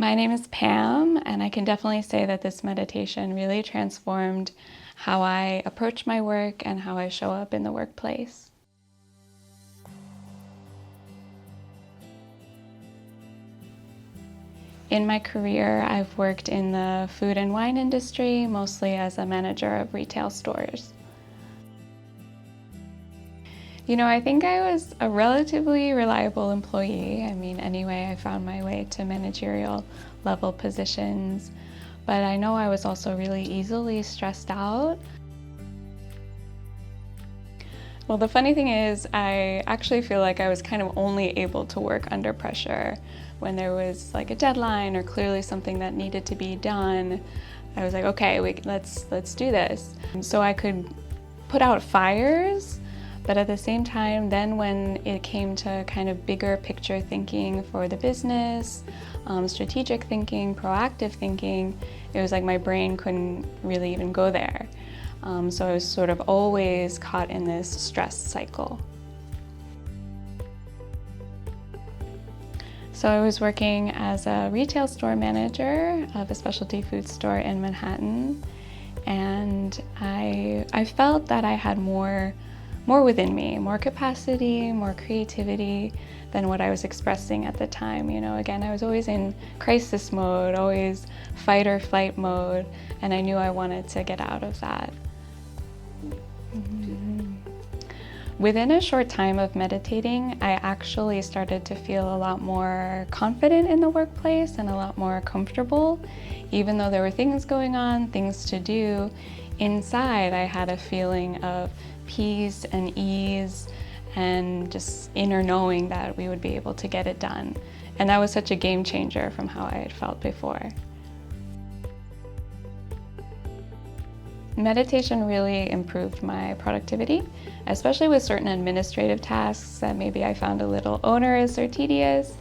My name is Pam, and I can definitely say that this meditation really transformed how I approach my work and how I show up in the workplace. In my career, I've worked in the food and wine industry, mostly as a manager of retail stores. I think I was a relatively reliable employee. Anyway, I found my way to managerial level positions, but I know I was also really easily stressed out. Well, the funny thing is, I actually feel like I was kind of only able to work under pressure. When there was like a deadline or clearly something that needed to be done, I was like, okay, let's do this. So I could put out fires, but at the same time, then when it came to kind of bigger picture thinking for the business, strategic thinking, proactive thinking, it was like my brain couldn't really even go there. So I was sort of always caught in this stress cycle. So I was working as a retail store manager of a specialty food store in Manhattan, and I felt that I had more within me, more capacity, more creativity than what I was expressing at the time. Again, I was always in crisis mode, always fight or flight mode, and I knew I wanted to get out of that. Within a short time of meditating, I actually started to feel a lot more confident in the workplace and a lot more comfortable. Even though there were things going on, things to do, inside I had a feeling of peace and ease and just inner knowing that we would be able to get it done. And that was such a game changer from how I had felt before. Meditation really improved my productivity, especially with certain administrative tasks that maybe I found a little onerous or tedious.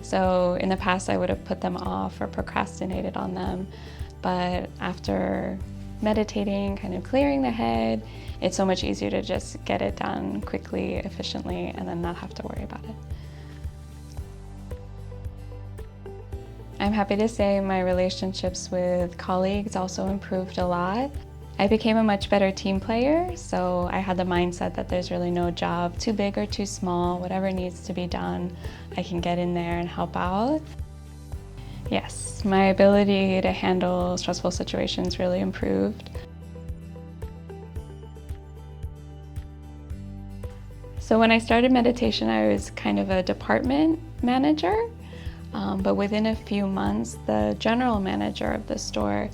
So in the past I would have put them off or procrastinated on them, but after meditating, kind of clearing the head, it's so much easier to just get it done quickly, efficiently, and then not have to worry about it. I'm happy to say my relationships with colleagues also improved a lot. I became a much better team player, so I had the mindset that there's really no job too big or too small. Whatever needs to be done, I can get in there and help out. Yes, my ability to handle stressful situations really improved. So when I started meditation, I was kind of a department manager, but within a few months, the general manager of the store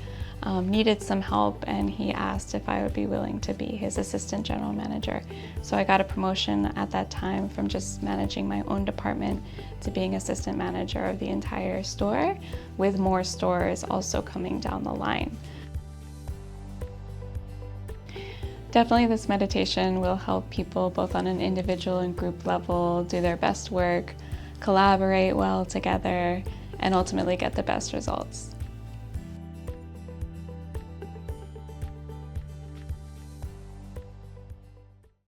needed some help, and he asked if I would be willing to be his assistant general manager. So I got a promotion at that time from just managing my own department to being assistant manager of the entire store, with more stores also coming down the line. Definitely this meditation will help people both on an individual and group level do their best work, collaborate well together, and ultimately get the best results.